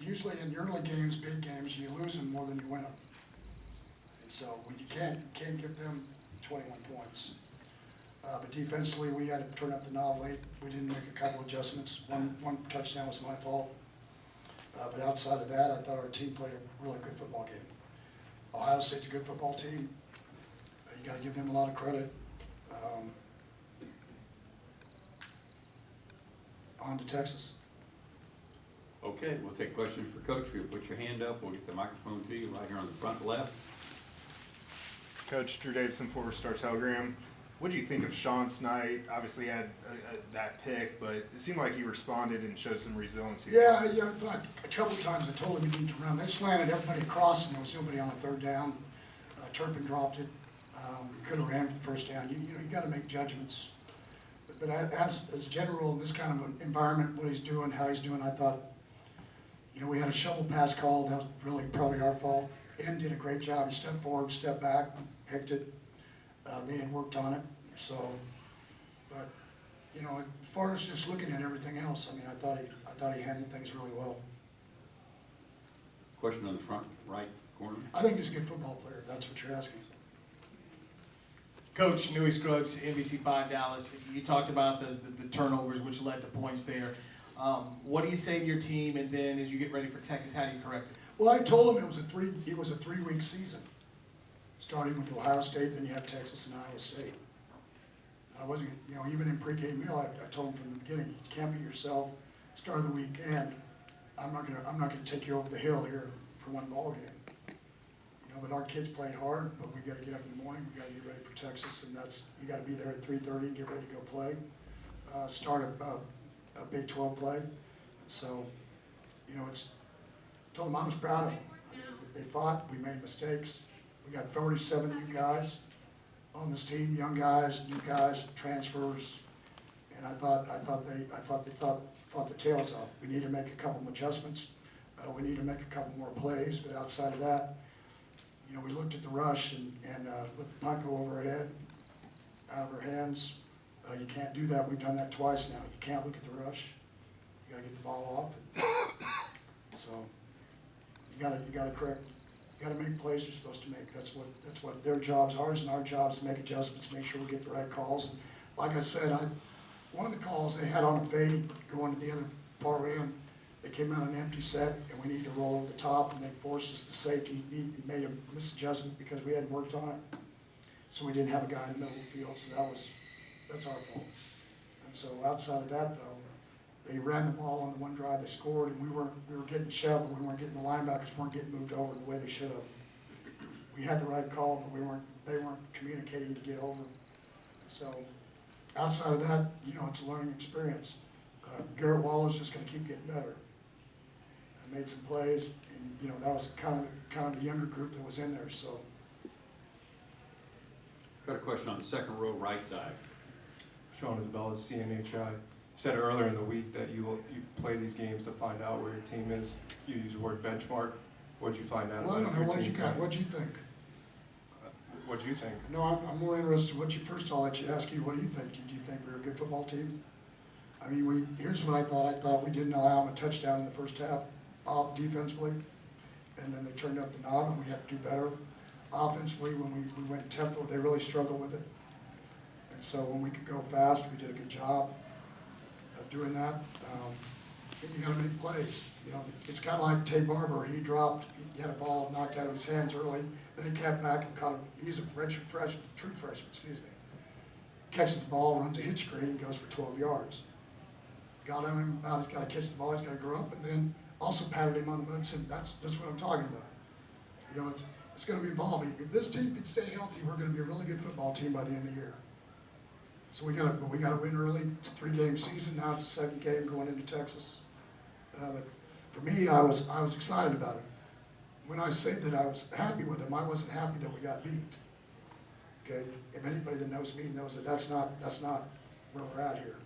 usually in early games, big games, you lose them more than you win them. And so when you can't give them 21 points. But defensively, we had to turn up the knob late. We didn't make a couple adjustments. One touchdown was my fault. But outside of that, I thought our team played a really good football game. Ohio State's a good football team. You got to give them a lot of credit. On to Texas. Okay, we'll take questions for Coach. If you'll put your hand up, we'll get the microphone to you right here on the front left. Coach Drew Davison, Forward Star Telegram. What do you think of Sean's night? Obviously he had that pick, but it seemed like he responded and showed some resiliency. Yeah, I thought a couple of times I told him he needed to run. They slanted everybody across and there was nobody on the third down. Turpin dropped it. Could have ran for the first down. You got to make judgments. But as general, this kind of an environment, what he's doing, how he's doing, I thought, we had a shovel pass call. That was really probably our fault. Ed did a great job. He stepped forward, stepped back, picked it. They had worked on it. So, but as far as just looking at everything else, I thought he handled things really well. Question on the front right corner. I think he's a good football player. If that's what you're asking. Coach Newey Scruggs, NBC5 Dallas. You talked about the turnovers, which led to points there. What do you say to your team, and then as you get ready for Texas, how do you correct it? Well, I told him it was a 3-week season, starting with Ohio State, then you have Texas and Iowa State. I wasn't, even in pregame meal, I told him from the beginning, you can't be yourself. Start of the weekend, I'm not gonna take you over the hill here for one ball game. But our kids played hard, but we got to get up in the morning. We got to get ready for Texas, and you got to be there at 3:30 and get ready to go play. Start a Big 12 play. So, told them I was proud of them. They fought. We made mistakes. We got 47 new guys on this team, young guys, new guys, transfers, and I thought they fought their tails off. We need to make a couple of adjustments. We need to make a couple more plays, but outside of that. We looked at the rush and let the punt go over our head, out of our hands. You can't do that. We've done that twice now. You can't look at the rush. You got to get the ball off. So you got to correct. You got to make plays you're supposed to make. That's what their jobs are, and our job is to make adjustments, make sure we get the right calls. And like I said, one of the calls they had on a fade going to the other far end. They came out an empty set, and we needed to roll over the top, and they forced us to safety. He made a misadjustment because we hadn't worked on it, so we didn't have a guy in the middle of the field. So that's our fault. And so outside of that, though, they ran the ball on the one drive they scored, and we were getting shoved. We weren't getting the linebackers weren't getting moved over the way they should have. We had the right call, but they weren't communicating to get over. So outside of that, it's a learning experience. Garrett Waller's just going to keep getting better. Made some plays, and that was kind of the younger group that was in there. So, Got a question on the second row right side. Sean Isabella, CNHI. Said earlier in the week that you play these games to find out where your team is. You use the word benchmark. What'd you find out? Well, I don't know your what team you got. tonight? What'd you think? What'd you think? No, I'm more interested in what you first. I'll let you ask you. What do you think? Did you think we were a good football team? I mean, here's what I thought. I thought we didn't allow them a touchdown in the first half. Off defensively, and then they turned up the knob, and we had to do better. Offensively, when we went tempo, they really struggled with it. And so when we could go fast, we did a good job of doing that. And you got to make plays. It's kind of like Tay Barber. He had a ball knocked out of his hands early, then he kept back and caught it. He's a true freshman, catches the ball, runs a hitch screen, goes for 12 yards. Got him out, he's got to catch the ball, he's got to grow up, and then also patted him on the butt and said, that's what I'm talking about. It's going to be evolving. If this team can stay healthy, we're going to be a really good football team by the end of the year. So we got to win early. It's a 3-game season. Now it's a second game going into Texas. But for me, I was excited about it. When I say that I was happy with them, I wasn't happy that we got beat. Okay, if anybody that knows me knows that that's not where we're at here.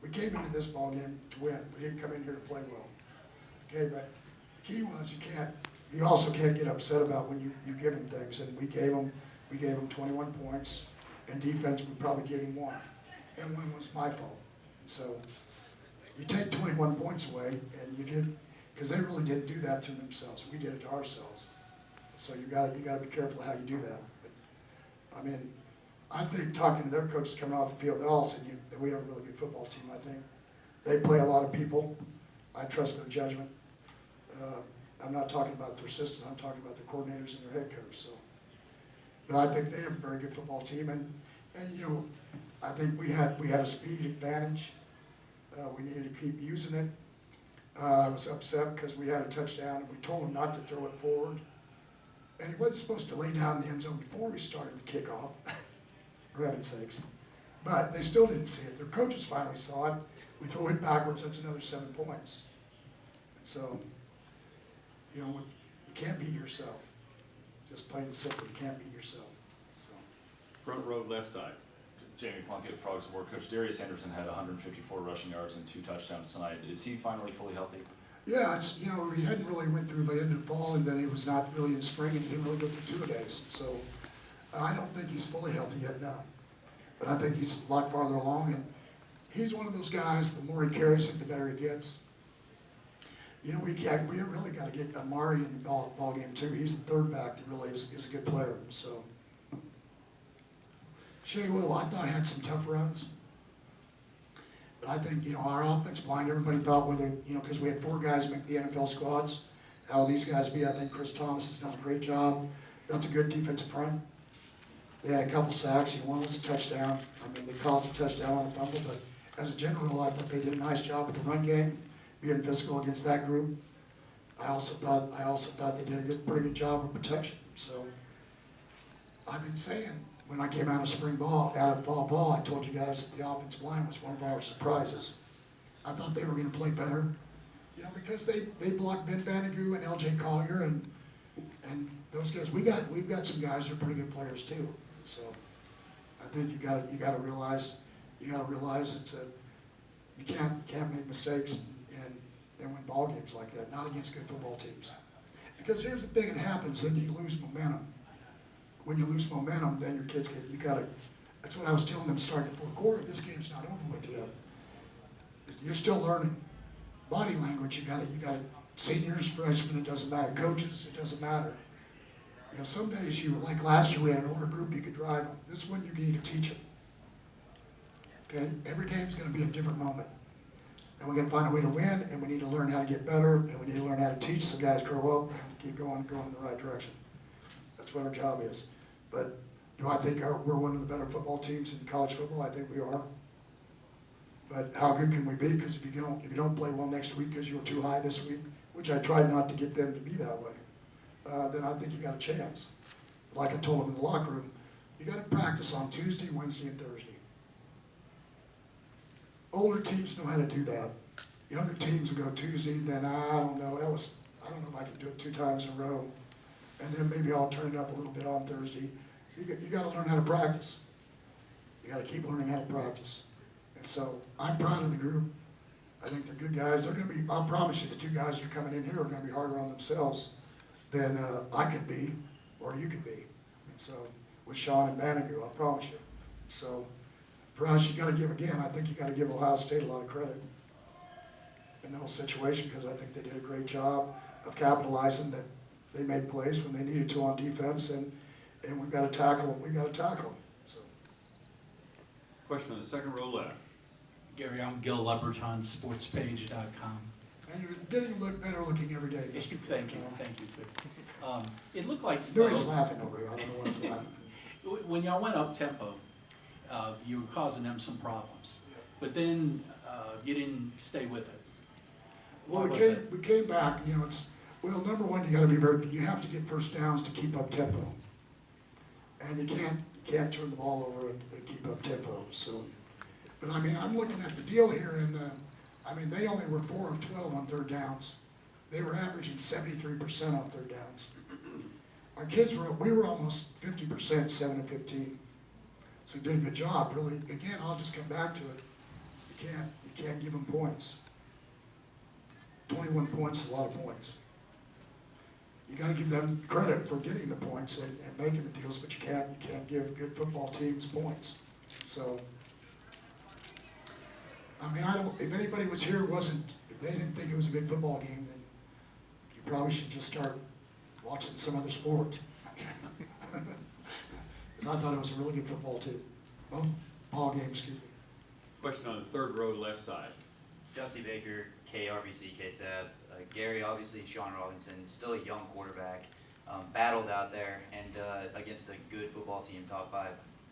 We came into this ball game to win. We didn't come in here to play well. Okay, but the key was you also can't get upset about when you give them things, and we gave them 21 points, and defense we probably gave them 1, and 1 was my fault. And so you take 21 points away, and because they really didn't do that to themselves. We did it to ourselves. So you gotta be careful how you do that. But, I mean, I think talking to their coaches coming off the field, they all said that we have a really good football team, I think. They play a lot of people. I trust their judgment. I'm not talking about their assistant, I'm talking about their coordinators and their head coach. So, but I think they have a very good football team, and you know, I think we had a speed advantage. We needed to keep using it. I was upset because we had a touchdown and we told him not to throw it forward. And he wasn't supposed to lay down in the end zone before we started the kickoff, for heaven's sakes. But they still didn't see it. Their coaches finally saw it. We throw it backwards, that's another 7 points. And so, you know, you can't beat yourself. Just plain and simple, you can't beat yourself. So. Front row, left side. Jamie Plunkett, Frogs War Coach. Darius Anderson had 154 rushing yards and 2 touchdowns tonight. Is he finally fully healthy? Yeah, it's, you know, he hadn't really went through the end of fall, and then he was not really in spring, and he didn't really go through 2-a-days. So I don't think he's fully healthy yet now. But I think he's a lot farther along, and he's one of those guys, the more he carries it, the better he gets. You know, we really got to get Amari in the ball game too. He's the third back that really is a good player. So Shea Will, I thought had some tough runs. But I think, you know, our offensive line, everybody thought whether, you know, because we had 4 guys make the NFL squads, how will these guys be? I think Chris Thomas has done a great job. That's a good defensive front. They had a couple sacks. One was a touchdown. I mean, they caused a touchdown on a fumble, but as a general, I thought they did a nice job with the run game, being physical against that group. I also thought they did a pretty good job with protection. So I've been saying, when I came out of fall ball, I told you guys that the offensive line was one of our surprises. I thought they were going to play better, you know, because they blocked Ben Banagoo and L.J. Collier and those guys. We've got some guys that are pretty good players too. So I think you got to realize it's a you can't make mistakes and win ball games like that. Not against good football teams. Because here's the thing that happens: then you lose momentum. When you lose momentum, then your kids that's what I was telling them starting the fourth quarter. This game's not over with yet. You're still learning. Body language, you got it. Seniors, freshmen, it doesn't matter. Coaches, it doesn't matter. You know, some days like last year, we had an older group, you could drive them. This one, you need to teach them. Okay? Every game's going to be a different moment. And we're going to find a way to win, and we need to learn how to get better, and we need to learn how to teach so guys grow up and keep going in the right direction. That's what our job is. But do I think we're one of the better football teams in college football? I think we are. But how good can we be? Because if you don't play well next week because you were too high this week, which I tried not to get them to be that way, then I think you got a chance. Like I told them in the locker room, you got to practice on Tuesday, Wednesday, and Thursday. Older teams know how to do that. Younger teams will go Tuesday, then I don't know if I can do it 2 times in a row. And then maybe I'll turn it up a little bit on Thursday. You got to learn how to practice. You got to keep learning how to practice. And so I'm proud of the group. I think they're good guys. They're going to be. I promise you, the 2 guys that are coming in here are going to be harder on themselves than I could be, or you could be. And so with Sean and Banagoo, I promise you. So for us, you got to give again. I think you got to give Ohio State a lot of credit in the whole situation because I think they did a great job of capitalizing that. They made plays when they needed to on defense, and we've got to tackle them. We've got to tackle them. So. Question on the second row left. Gary, I'm Gil Leberton, sportspage.com. And you're getting better looking every day. Thank you, sir. It looked like Nobody's laughing over here. I don't know what's laughing. when y'all went up tempo, you were causing them some problems, but then you didn't stay with it. Well, we came back. You know, well, number one, you got to be you have to get first downs to keep up tempo, and you can't turn the ball over and keep up tempo. So, but I mean, I'm looking at the deal here, and I mean, they only were 4 of 12 on third downs. They were averaging 73% on third downs. Our kids we were almost 50%, 7 of 15. So did a good job, really. Again, I'll just come back to it. You can't give them points. 21 points is a lot of points. You got to give them credit for getting the points and making the deals, but you can't give good football teams points. So, I mean, if anybody was here if they didn't think it was a good football game, then you probably should just start watching some other sport. Because I thought it was a really good football team. Well, ball game, excuse me. Question on the third row, left side. Dusty Baker, KRBC, KTAB. Gary, obviously, Sean Robinson, still a young quarterback, battled out there and against a good football team, top 5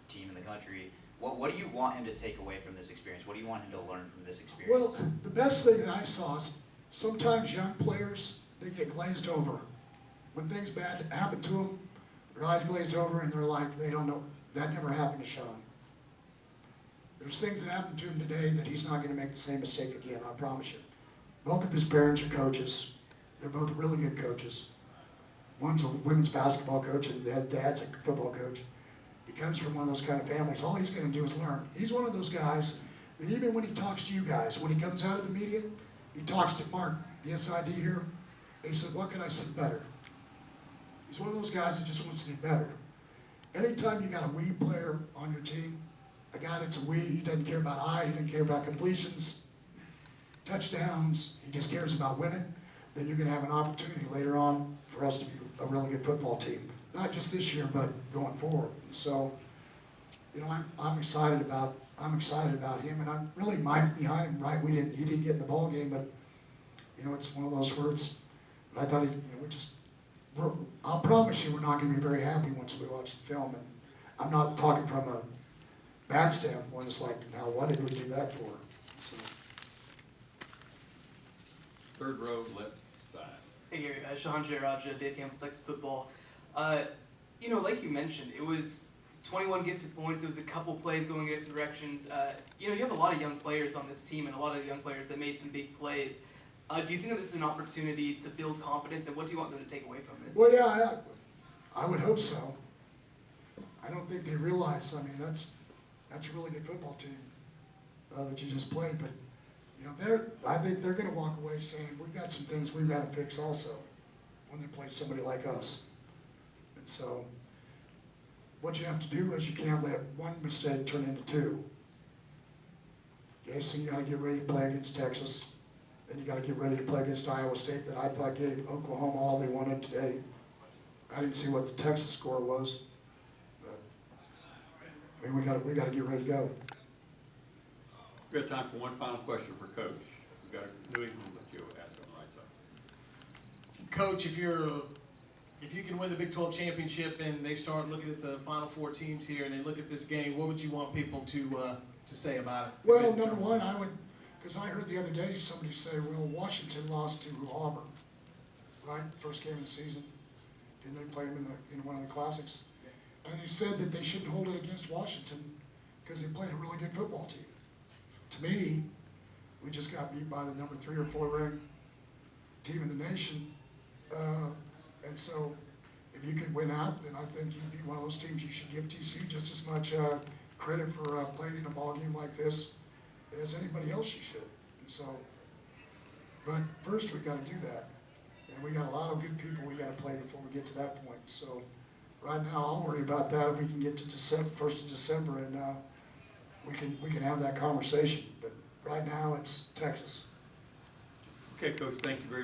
team in the country. What do you want him to take away from this experience? What do you want him to learn from this experience? Well, the best thing that I saw is sometimes young players, they get glazed over. When things bad happen to them, their eyes glaze over and they're like, they don't know. That never happened to Sean. There's things that happened to him today that he's not going to make the same mistake again, I promise you. Both of his parents are coaches. They're both really good coaches. One's a women's basketball coach and dad's a football coach. He comes from one of those kind of families. All he's going to do is learn. He's one of those guys that even when he talks to you guys, when he comes out of the media, he talks to Mark, the SID here, and he said, what can I say better? He's one of those guys that just wants to get better. Anytime you got a we player on your team, a guy that's a we, he doesn't care about he doesn't care about completions, touchdowns, he just cares about winning, then you're going to have an opportunity later on for us to be a really good football team. Not just this year, but going forward. So, you know, I'm excited about him, and I'm really behind him. Right, he didn't get in the ball game, but you know, it's one of those words. I thought I'll promise you, we're not going to be very happy once we watch the film. And I'm not talking from a bad standpoint. It's like, now what did we do that for? So. Third row, left side. Hey Gary, Sean J. Raja, Dave Campbell, Texas Football. You know, like you mentioned, it was 21 gifted points. It was a couple plays going in different directions. You know, you have a lot of young players on this team and a lot of young players that made some big plays. Do you think that this is an opportunity to build confidence, and what do you want them to take away from this? Well, yeah, I would hope so. I don't think they realize. I mean, that's a really good football team that you just played. But you know, I think they're going to walk away saying we've got some things we've got to fix also when they play somebody like us. And so, what you have to do is you can't let one mistake turn into 2. Okay, so you got to get ready to play against Texas. Then you got to get ready to play against Iowa State that I thought gave Oklahoma all they wanted today. I didn't see what the Texas score was, but I mean, we got to get ready to go. We got time for one final question for Coach. We got a New England that you ask on the right side. Coach, if you can win the Big 12 championship and they start looking at the Final 4 teams here and they look at this game, what would you want people to say about it? Well, number one, I would, because I heard the other day somebody say, well, Washington lost to Auburn, right? First game of the season. Didn't they play them in one of the classics? And they said that they shouldn't hold it against Washington because they played a really good football team. To me, we just got beat by the number 3 or 4 ranked team in the nation. And so if you could win out, then I think you'd be one of those teams. You should give TCU just as much credit for playing in a ball game like this as anybody else you should. And so, but first we got to do that. And we got a lot of good people we got to play before we get to that point. So right now I'll worry about that if we can get to December, 1st of December, and we can have that conversation. But right now it's Texas. Okay, Coach, thank you very